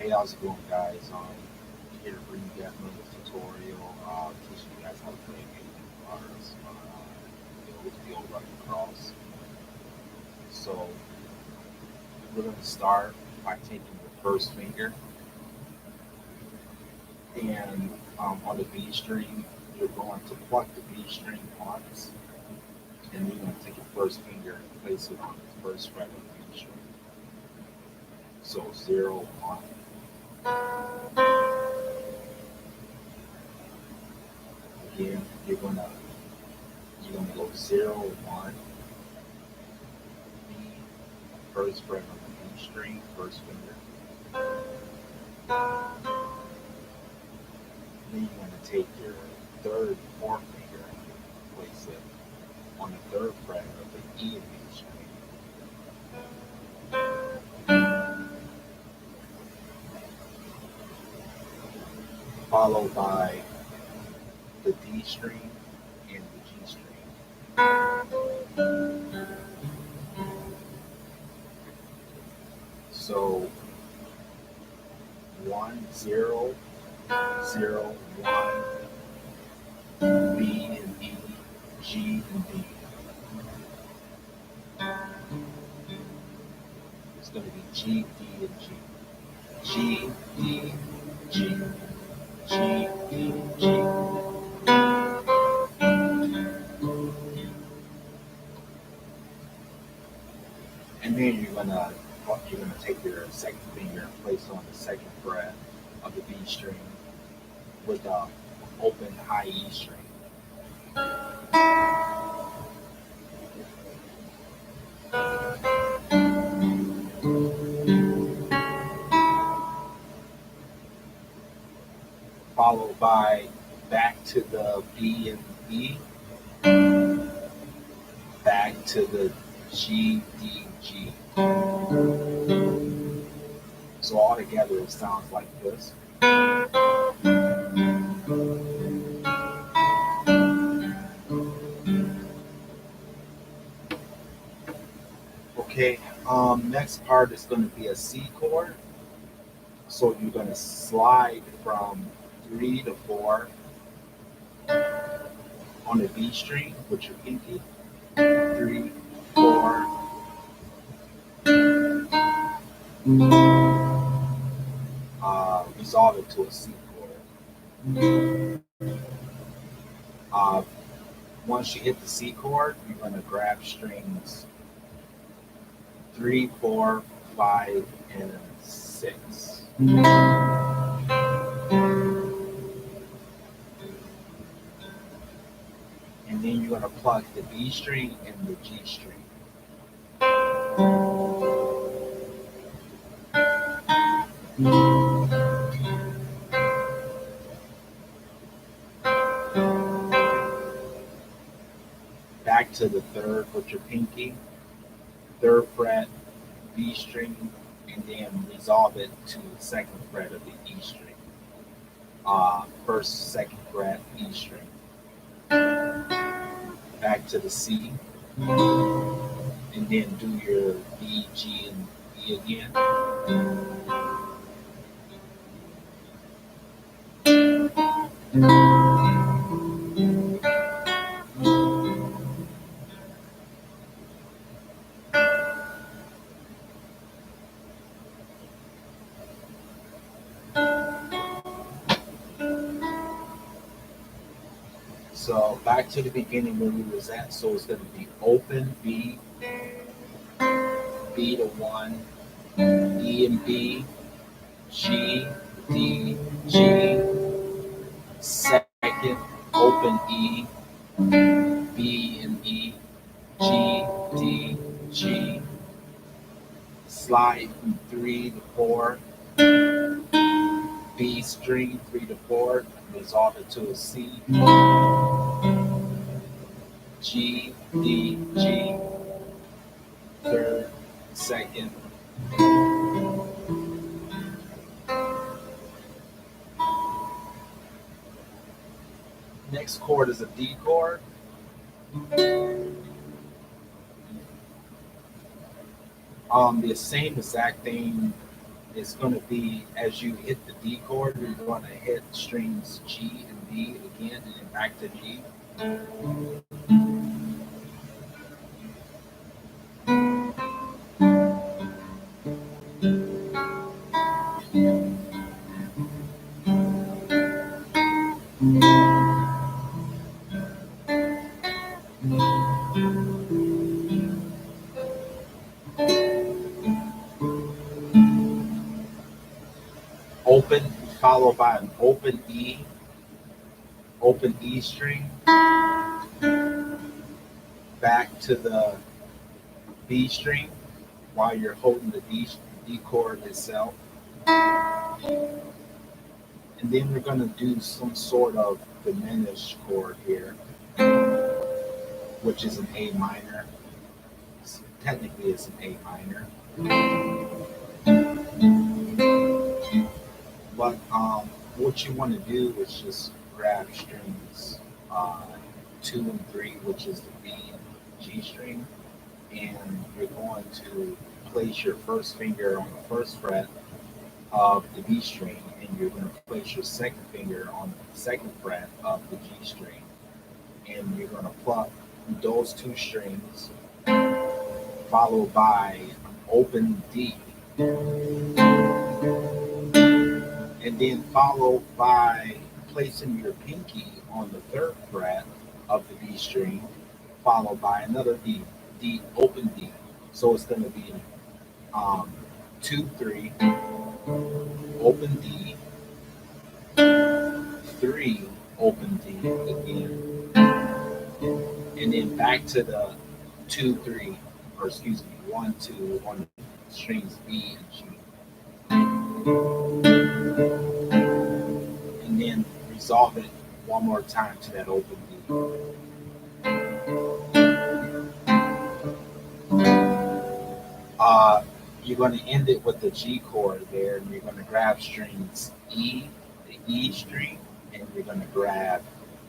Hey, how's it going, guys? Here to bring you guys another tutorial teaching you guys how to play Canadian guitars on the old rugged cross. So we're going to start by taking the first finger and on the B string, you're going to pluck the B string once, and then you're going to take your first finger and place it on the first fret of the B string. So 0, 1. Again, you're gonna go 0, 1, B, first fret on the B string, first finger. Then you're gonna take your third, fourth finger and place it on the third fret of the E and B string. Followed by the D string and the G string. So 1, 0, 0, 1, B and E, G and D. It's going to be G, D, and G. G, D, G, G, D, G. And then you're gonna take your second finger and place it on the second fret of the B string with the open high E string. Followed by back to the B and E, back to the G, D, G. So all together it sounds like this. Okay, next part is going to be a C chord. So you're going to slide from 3 to 4 on the B string with your pinky. 3, 4. Resolve it to a C chord. Once you hit the C chord, you're going to grab strings 3, 4, 5, and 6. And then you're going to pluck the B string and the G string. Back to the third with your pinky, third fret, B string, and then resolve it to the second fret of the E string. First, second fret, E string. Back to the C, and then do your B, G, and E again. So back to the beginning where we was at. So it's going to be open B, B to 1, E and B, G, D, G, second, open E, B and E, G, D, G, slide from 3 to 4, B string 3 to 4, resolve it to a C, G, D, G, third, second. Next chord is a D chord. The same exact thing it's going to be as you hit the D chord, you're going to hit strings G and D again, and then back to G. Open followed by an open E string, back to the B string while you're holding the D chord itself. And then we're going to do some sort of diminished chord here, which is an A minor. Technically, it's an A minor. But what you want to do is just grab strings 2 and 3, which is the B and G string, and you're going to place your first finger on the first fret of the B string, and you're going to place your second finger on the second fret of the G string, and you're going to pluck those two strings, followed by an open D, and then followed by placing your pinky on the third fret of the D string, followed by another D, open D. So it's going to be 2, 3, open D, 3, open D again, and then back to the 2, 3, or excuse me, 1, 2 on strings B and G, and then resolve it one more time to that open D. You're going to end it with the G chord there, and you're going to grab strings E, the E string, and you're going to grab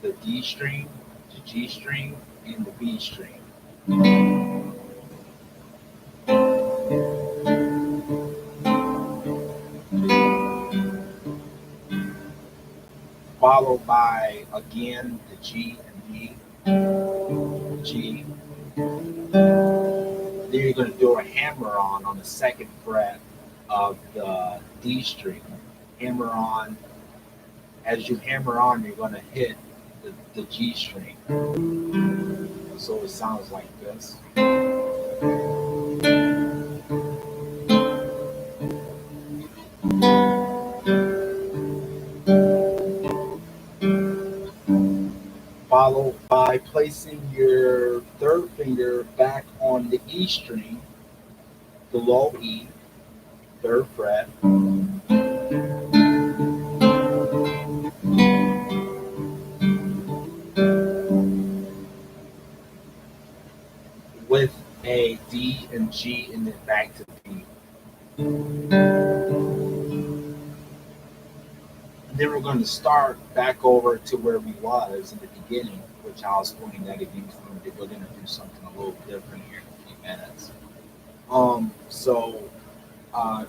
the D string, the G string, and the B string. Followed by again the G and D, G. Then you're going to do a hammer on the second fret of the D string. Hammer on. As you hammer on, you're going to hit the G string. So it sounds like this. Followed by placing your third finger back on the E string, the low E, third fret. With a D and G, and then back to D. And then we're going to start back over to where we was in the beginning, which I'll explain that again. We're going to do something a little different here in a few minutes. So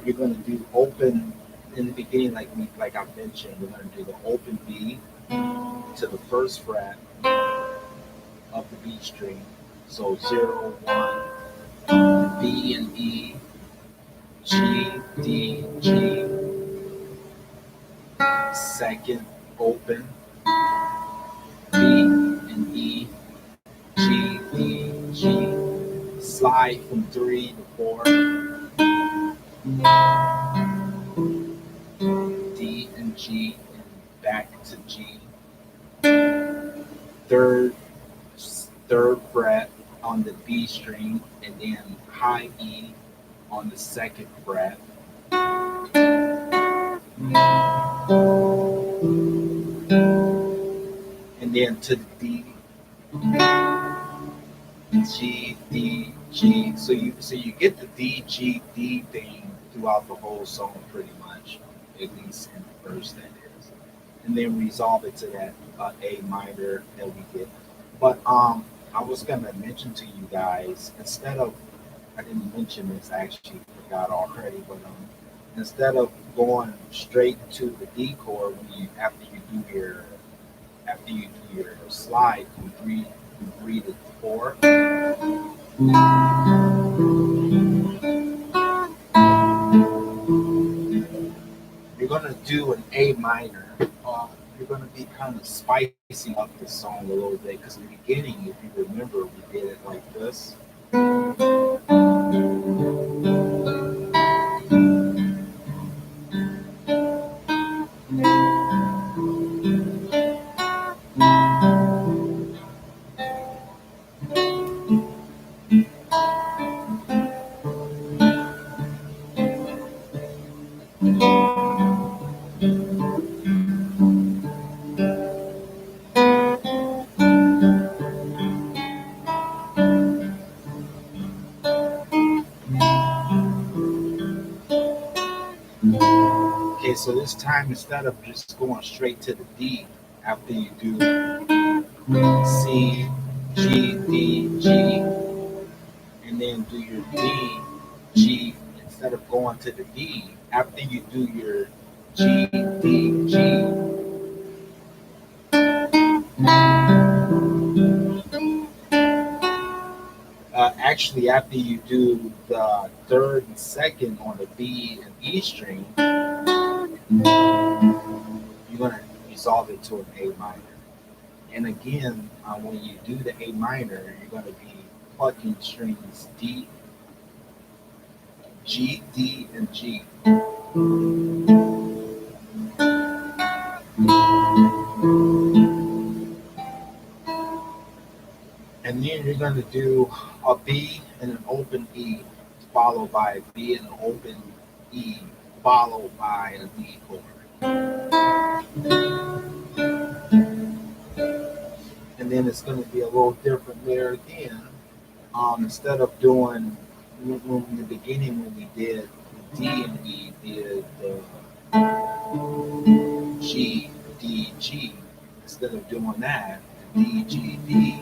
you're going to do open in the beginning, like I mentioned. We're going to do the open B to the first fret of the B string. So 0, 1, B and E, G, D, G. Second open, B and E, G, D, G. Slide from 3 to 4, D and G, and back to G. Third fret on the B string, and then high E on the second fret. And then to the D, G, D, G. So you get the D, G, D thing throughout the whole song pretty much, at least in the verse that is. And then resolve it to that A minor that we get. But I was gonna mention to you guys, I didn't mention this, I actually forgot already, but instead of going straight to the D chord when you after you do your slide from three to four, you're gonna do an A minor. You're gonna be kind of spicing up the song a little bit because in the beginning, if you remember, we did it like this. Okay, so this time instead of just going straight to the D, after you do C, G, D, G, and then do your D, G, instead of going to the D, after you do your G, D, G, actually after you do the third and second on the B and E string, you're going to resolve it to an A minor. And again, when you do the A minor, you're going to be plucking strings D, G, D, and G. And then you're going to do a B and an open E, followed by a B and an open E, followed by a D chord. And then it's going to be a little different there again. Instead of doing, in the beginning when we did the D and E, did the G, D, G. Instead of doing that, D, G, D,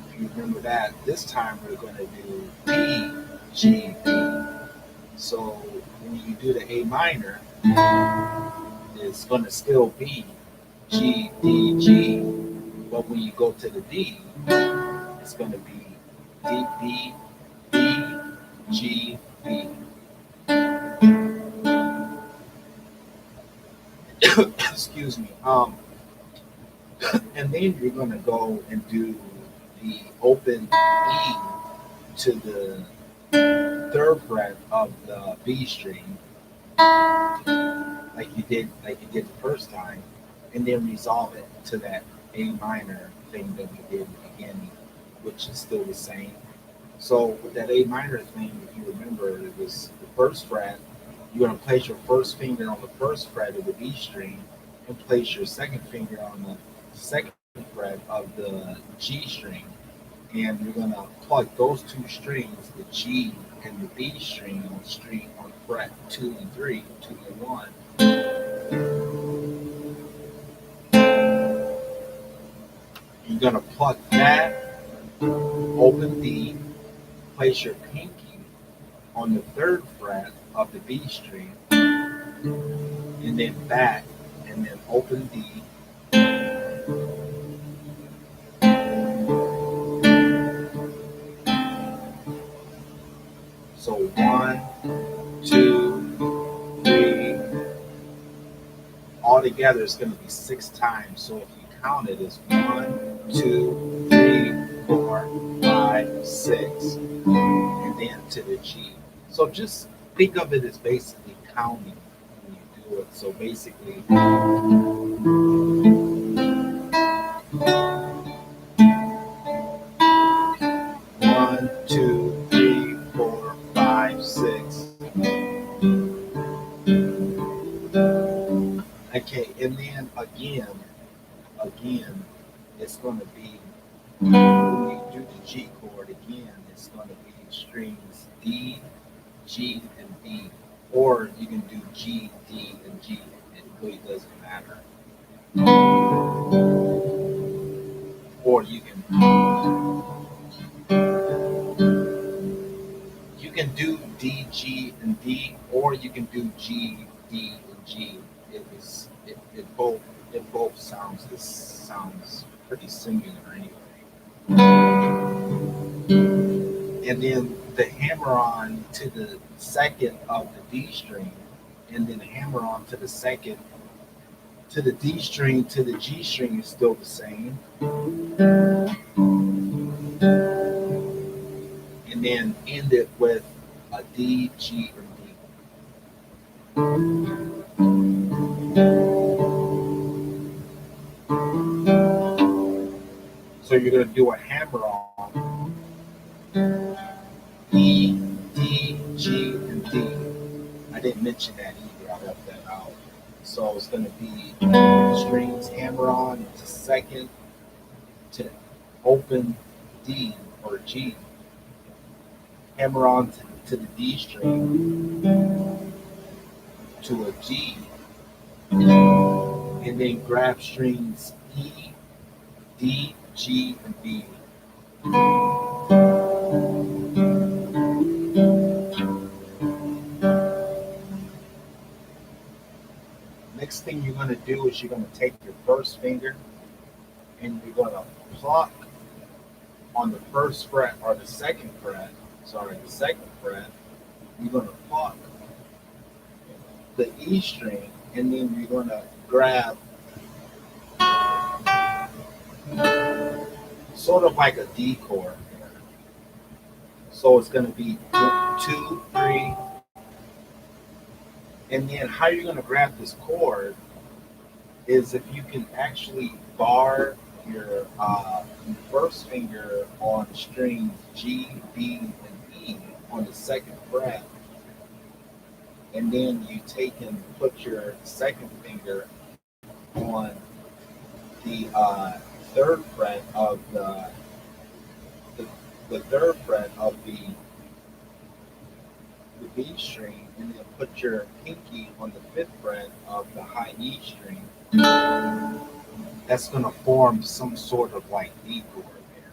if you remember that, this time we're going to do B, G, D. So when you do the A minor, it's going to still be G, D, G. But when you go to the D, it's going to be D, B, B, G, B. Excuse me. And then you're going to go and do the open E to the third fret of the B string, like you did the first time, and then resolve it to that A minor thing that we did in the beginning, which is still the same. So with that A minor thing, if you remember, it was the first fret. You're going to place your first finger on the first fret of the B string and place your second finger on the second fret of the G string. And you're going to plug those two strings, the G and the B string, on fret 2 and 3, 2 and 1. You're going to plug that, open D, place your pinky on the third fret of the B string, and then back, and then open D. So 1, 2, 3. Altogether, it's going to be 6 times. So if you count it as 1, 2, 3, 4, 5, 6, and then to the G. So just think of it as basically counting when you do it. So basically, 1, 2, 3, 4, 5, 6. Okay, and then again, it's going to be, when you do the G chord again, it's going to be strings D, G, and D. Or you can do G, D, and G. It really doesn't matter. Or you can do D, G, and D, or you you can do G, D, and G. It both sounds pretty similar anyway. And then the hammer on to the second of the D string, and then hammer on to the second to the D string to the G string is still the same. And then end it with a D, G, or D. So you're going to do a hammer on E, D, G, and D. I didn't mention that either. I left that out. So it's going to be strings hammer on to second to open D or G. Hammer on to the D string to a G. And then grab strings E, D, G, and B. Next thing you're going to do is you're going to take your first finger and you're going to pluck on the first fret or the second fret. You're going to pluck the E string and then you're going to grab sort of like a D chord. So it's going to be 1, 2, 3. And then how you're going to grab this chord is if you can actually bar your first finger on strings G, B, and E on the second fret, and then you take and put your second finger on the third fret of the third fret of the B string, and then put your pinky on the fifth fret of the high E string. That's going to form some sort of like D chord there.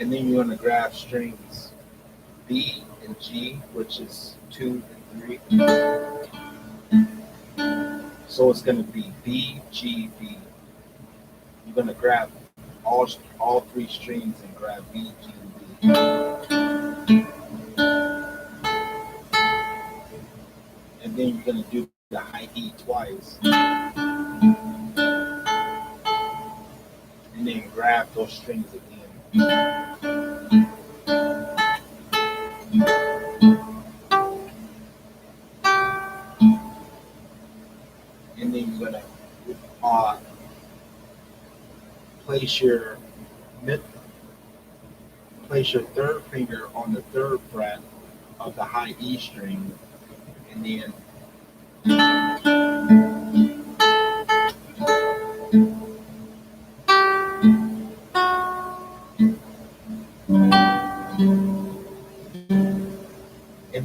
And then you're going to grab strings B and G, which is 2 and 3. So it's going to be B, G, B. You're going to grab all three strings and grab B, G, and B. And then you're going to do the high E twice. And then grab those strings again. And then you're going to place your third finger on the third fret of the high E string, and then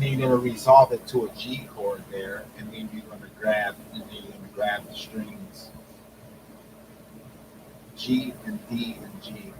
you're going to resolve it to a G chord there, and then you're going to grab the strings G and D and G.